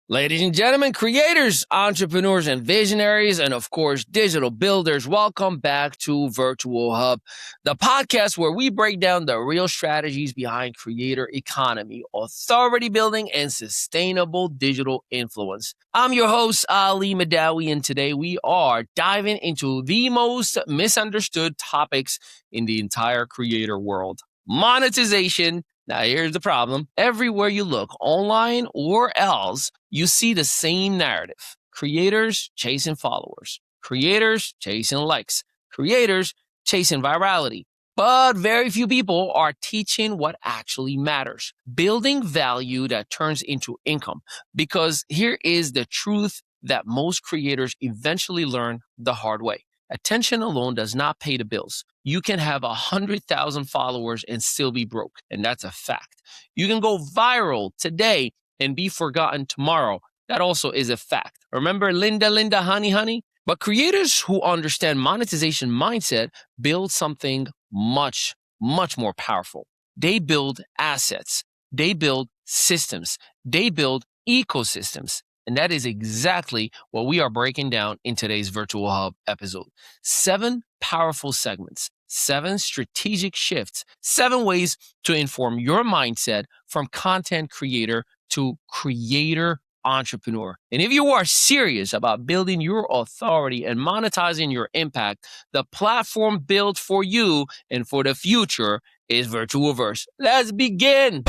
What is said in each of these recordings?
Ladies and gentlemen, creators, entrepreneurs, and visionaries, and of course, digital builders, welcome back to VirtuoHub, the podcast where we break down the real strategies behind creator economy, authority building, and sustainable digital influence. I'm your host, Ali Mehdaoui, and today we are diving into the most misunderstood topics in the entire creator world: monetization. Now, here's the problem. Everywhere you look, online or else, you see the same narrative. Creators chasing followers. Creators chasing likes. Creators chasing virality. But very few people are teaching what actually matters. Building value that turns into income. Because here is the truth that most creators eventually learn the hard way. Attention alone does not pay the bills. You can have 100,000 followers and still be broke, and that's a fact. You can go viral today and be forgotten tomorrow. That also is a fact. Remember Linda, honey? But creators who understand monetization mindset build something much, much more powerful. They build assets. They build systems. They build ecosystems. And that is exactly what we are breaking down in today's VirtuoHub episode. 7 powerful segments, 7 strategic shifts, 7 ways to inform your mindset from content creator to creator entrepreneur. And if you are serious about building your authority and monetizing your impact, the platform built for you and for the future is VirtuoVerse. Let's begin.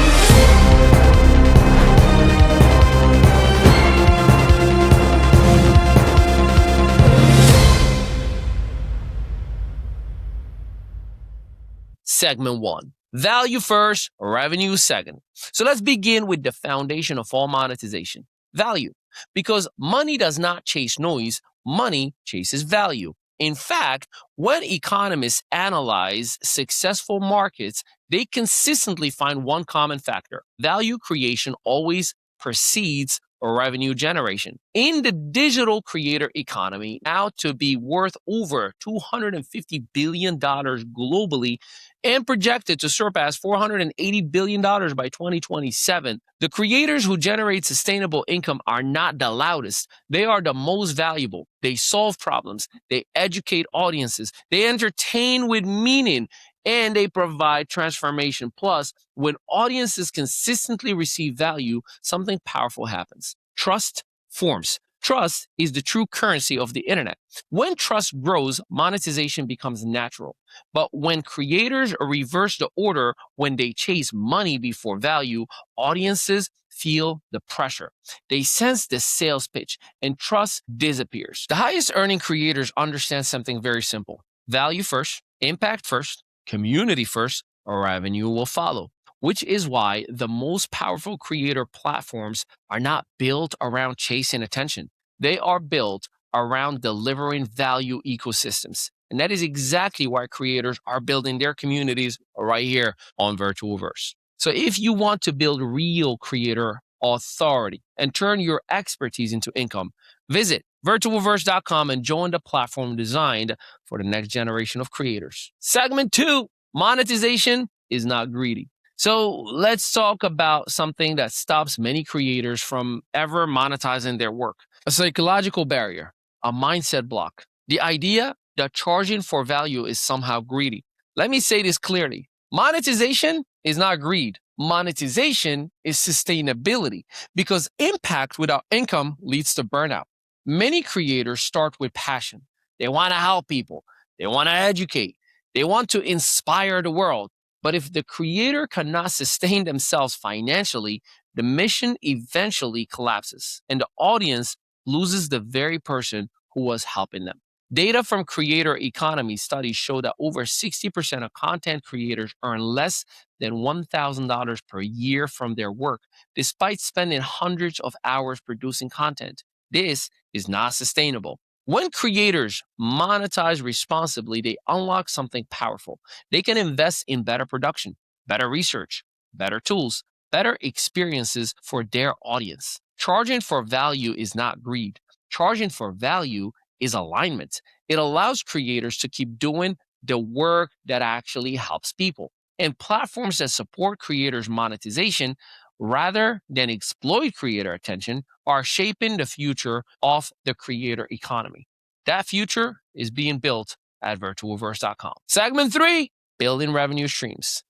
Segment 1, value first, revenue second. So let's begin with the foundation of all monetization, value. Because money does not chase noise, money chases value. In fact, when economists analyze successful markets, they consistently find one common factor: value creation always precedes revenue generation. In the digital creator economy, now to be worth over $250 billion globally and projected to surpass $480 billion by 2027, the creators who generate sustainable income are not the loudest. They are the most valuable. They solve problems. They educate audiences. They entertain with meaning. And they provide transformation. Plus, when audiences consistently receive value, something powerful happens. Trust forms. Trust is the true currency of the internet. When trust grows, monetization becomes natural. But when creators reverse the order, when they chase money before value, audiences feel the pressure. They sense the sales pitch, and trust disappears. The highest earning creators understand something very simple: value first, impact first, community first, revenue will follow. Which is why the most powerful creator platforms are not built around chasing attention. They are built around delivering value ecosystems. And that is exactly why creators are building their communities right here on VirtuoVerse. So if you want to build real creator authority and turn your expertise into income, visit VirtuoVerse.com and join the platform designed for the next generation of creators. Segment 2, monetization is not greedy. So let's talk about something that stops many creators from ever monetizing their work: a psychological barrier, a mindset block. The idea that charging for value is somehow greedy. Let me say this clearly. Monetization is not greed. Monetization is sustainability, because impact without income leads to burnout. Many creators start with passion. They want to help people. They want to educate. They want to inspire the world. But if the creator cannot sustain themselves financially, the mission eventually collapses and the audience loses the very person who was helping them. Data from creator economy studies show that over 60% of content creators earn less than $1,000 per year from their work, despite spending hundreds of hours producing content. This is not sustainable. When creators monetize responsibly, they unlock something powerful. They can invest in better production, better research, better tools, better experiences for their audience. Charging for value is not greed. Charging for value is alignment. It allows creators to keep doing the work that actually helps people. And platforms that support creators' monetization rather than exploit creator attention are shaping the future of the creator economy. That future is being built at virtualverse.com. Segment 3, building revenue streams.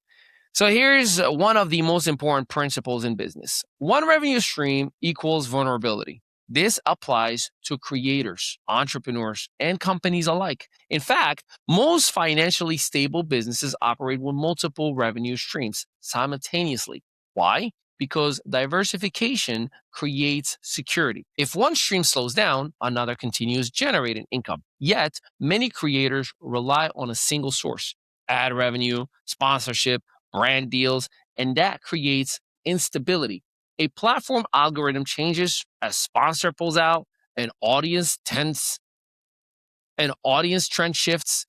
So here's one of the most important principles in business. One revenue stream equals vulnerability. This applies to creators, entrepreneurs, and companies alike. In fact, most financially stable businesses operate with multiple revenue streams simultaneously. Why? Because diversification creates security. If one stream slows down, another continues generating income. Yet, many creators rely on a single source: ad revenue, sponsorship, brand deals, and that creates instability. A platform algorithm changes, a sponsor pulls out, an audience tends, an audience trend shifts,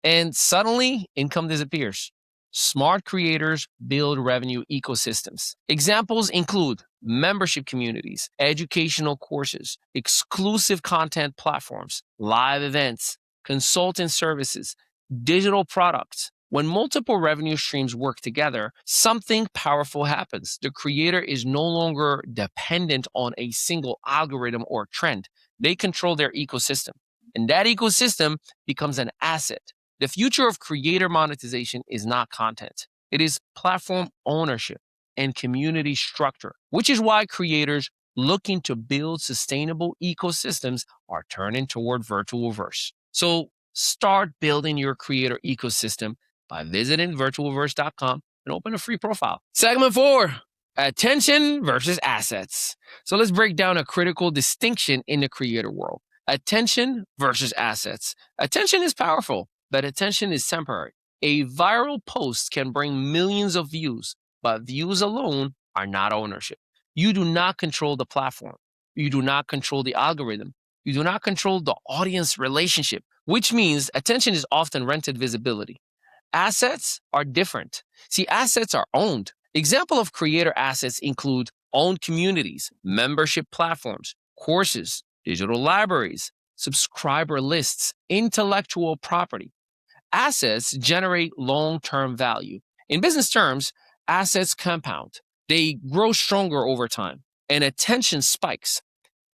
and suddenly income disappears. Smart creators build revenue ecosystems. Examples include membership communities, educational courses, exclusive content platforms, live events, consulting services, digital products. When multiple revenue streams work together, something powerful happens. The creator is no longer dependent on a single algorithm or trend. They control their ecosystem, and that ecosystem becomes an asset. The future of creator monetization is not content. It is platform ownership and community structure, which is why creators looking to build sustainable ecosystems are turning toward VirtualVerse. So start building your creator ecosystem by visiting virtualverse.com and open a free profile. Segment 4, attention versus assets. So let's break down a critical distinction in the creator world. Attention versus assets. Attention is powerful, but attention is temporary. A viral post can bring millions of views, but views alone are not ownership. You do not control the platform. You do not control the algorithm. You do not control the audience relationship, which means attention is often rented visibility. Assets are different. See, assets are owned. Example of creator assets include owned communities, membership platforms, courses, digital libraries, subscriber lists, intellectual property. Assets generate long-term value. In business terms, assets compound. They grow stronger over time, and attention spikes.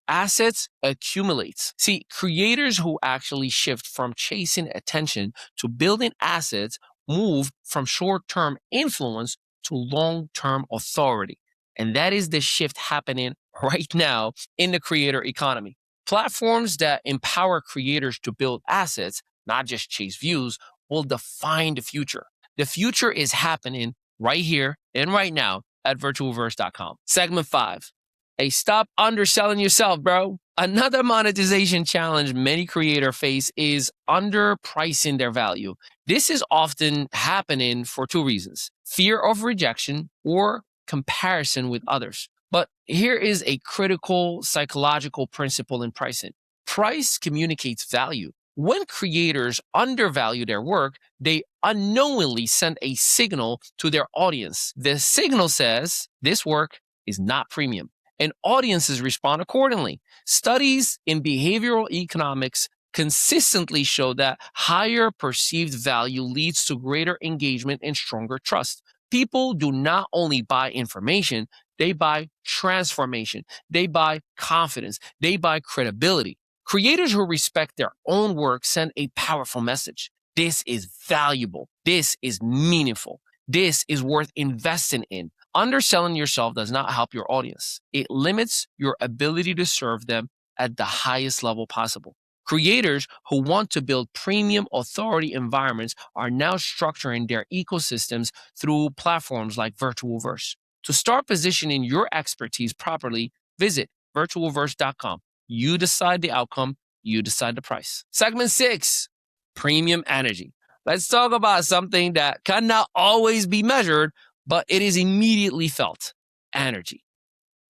Assets accumulate. See, creators who actually shift from chasing attention to building assets move from short-term influence to long-term authority. And that is the shift happening right now in the creator economy. Platforms that empower creators to build assets, not just chase views, will define the future. The future is happening right here and right now at virtualverse.com. Segment 5. Hey, stop underselling yourself, bro. Another monetization challenge many creators face is underpricing their value. This is often happening for two reasons: fear of rejection or comparison with others. But here is a critical psychological principle in pricing. Price communicates value. When creators undervalue their work, they unknowingly send a signal to their audience. The signal says, this work is not premium, and audiences respond accordingly. Studies in behavioral economics consistently show that higher perceived value leads to greater engagement and stronger trust. People do not only buy information, they buy transformation, they buy confidence, they buy credibility. Creators who respect their own work send a powerful message. This is valuable. This is meaningful. This is worth investing in. Underselling yourself does not help your audience. It limits your ability to serve them at the highest level possible. Creators who want to build premium authority environments are now structuring their ecosystems through platforms like VirtualVerse. To start positioning your expertise properly, visit virtualverse.com. You decide the outcome, you decide the price. Segment 6, premium energy. Let's talk about something that cannot always be measured, but it is immediately felt: energy.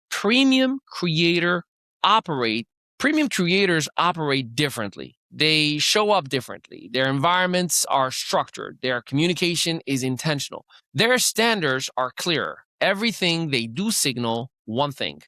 Premium creators operate differently. They show up differently. Their environments are structured. Their communication is intentional. Their standards are clearer. Everything they do signals one thing: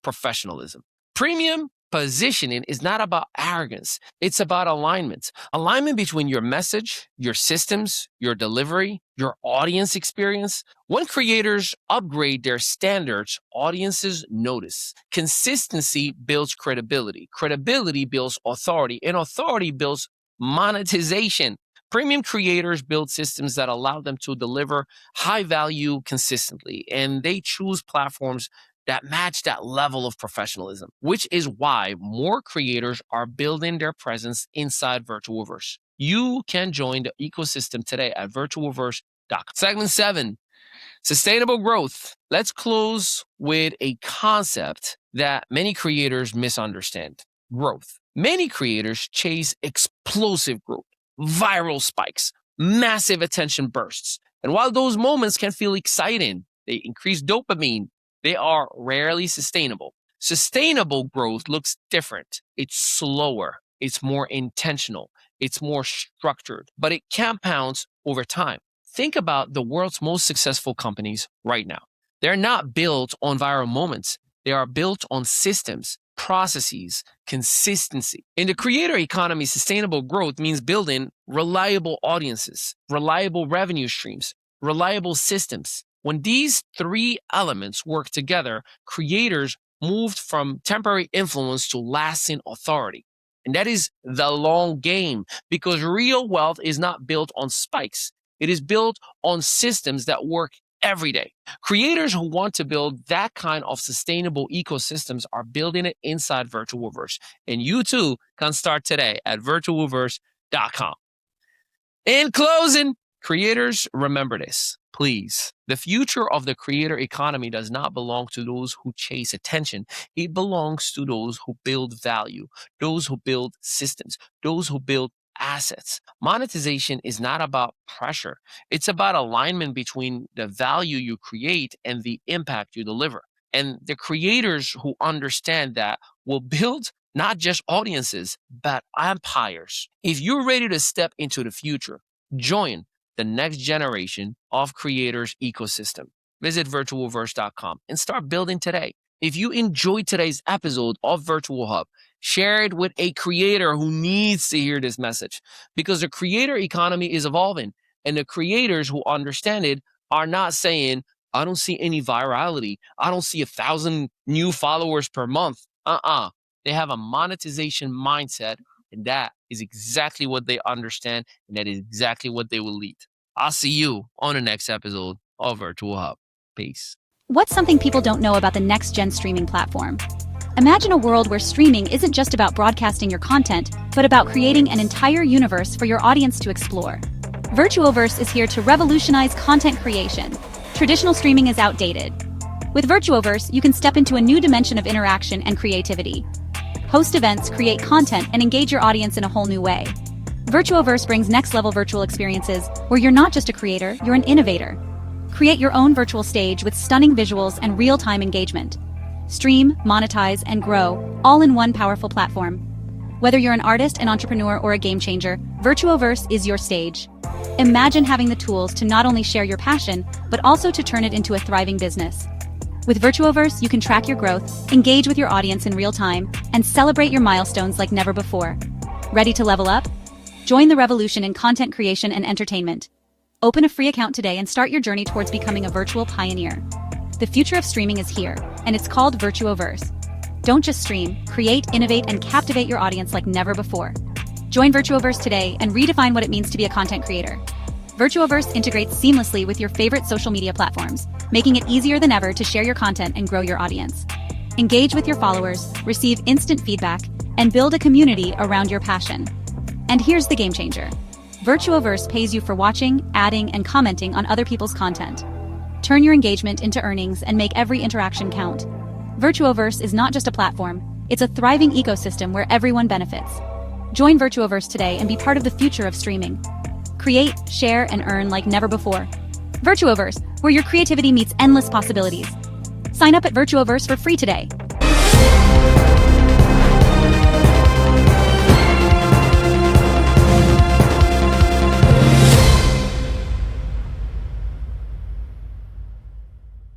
professionalism. Premium Positioning is not about arrogance. It's about alignment. Alignment between your message, your systems, your delivery, your audience experience. When creators upgrade their standards, audiences notice. Consistency builds credibility. Credibility builds authority, and authority builds monetization. Premium creators build systems that allow them to deliver high value consistently, and they choose platforms that match that level of professionalism, which is why more creators are building their presence inside VirtuoVerse. You can join the ecosystem today at virtuoverse.com. Segment 7, sustainable growth. Let's close with a concept that many creators misunderstand: growth. Many creators chase explosive growth, viral spikes, massive attention bursts. And while those moments can feel exciting, they increase dopamine, they are rarely sustainable. Sustainable growth looks different. It's slower, it's more intentional, it's more structured, but it compounds over time. Think about the world's most successful companies right now. They're not built on viral moments. They are built on systems, processes, consistency. In the creator economy, sustainable growth means building reliable audiences, reliable revenue streams, reliable systems. When these three elements work together, creators moved from temporary influence to lasting authority. And that is the long game, because real wealth is not built on spikes. It is built on systems that work every day. Creators who want to build that kind of sustainable ecosystems are building it inside VirtuoVerse. And you too can start today at virtuoverse.com. In closing, creators, remember this, please. The future of the creator economy does not belong to those who chase attention. It belongs to those who build value, those who build systems, those who build assets. Monetization is not about pressure. It's about alignment between the value you create and the impact you deliver. And the creators who understand that will build not just audiences, but empires. If you're ready to step into the future, join the next generation of creators ecosystem. Visit virtuoverse.com and start building today. If you enjoyed today's episode of VirtuoHub, share it with a creator who needs to hear this message, because the creator economy is evolving, and the creators who understand it are not saying, I don't see any virality. I don't see 1,000 new followers per month. They have a monetization mindset, and that is exactly what they understand, and that is exactly what they will lead. I'll see you on the next episode of VirtuoHub. Peace. What's something people don't know about the next-gen streaming platform? Imagine a world where streaming isn't just about broadcasting your content, but about creating an entire universe for your audience to explore. VirtuoVerse is here to revolutionize content creation. Traditional streaming is outdated. With VirtuoVerse, you can step into a new dimension of interaction and creativity. Host events, create content, and engage your audience in a whole new way. VirtuoVerse brings next-level virtual experiences where you're not just a creator, you're an innovator. Create your own virtual stage with stunning visuals and real-time engagement. Stream, monetize, and grow, all in one powerful platform. Whether you're an artist, an entrepreneur, or a game changer, VirtuoVerse is your stage. Imagine having the tools to not only share your passion, but also to turn it into a thriving business. With VirtuoVerse, you can track your growth, engage with your audience in real time, and celebrate your milestones like never before. Ready to level up? Join the revolution in content creation and entertainment. Open a free account today and start your journey towards becoming a virtual pioneer. The future of streaming is here, and it's called VirtuoVerse. Don't just stream, create, innovate, and captivate your audience like never before. Join VirtuoVerse today and redefine what it means to be a content creator. VirtuoVerse integrates seamlessly with your favorite social media platforms, making it easier than ever to share your content and grow your audience. Engage with your followers, receive instant feedback, and build a community around your passion. And here's the game changer. VirtuoVerse pays you for watching, adding, and commenting on other people's content. Turn your engagement into earnings and make every interaction count. VirtuoVerse is not just a platform, it's a thriving ecosystem where everyone benefits. Join VirtuoVerse today and be part of the future of streaming. Create, share, and earn like never before. VirtuoVerse, where your creativity meets endless possibilities. Sign up at VirtuoVerse for free today.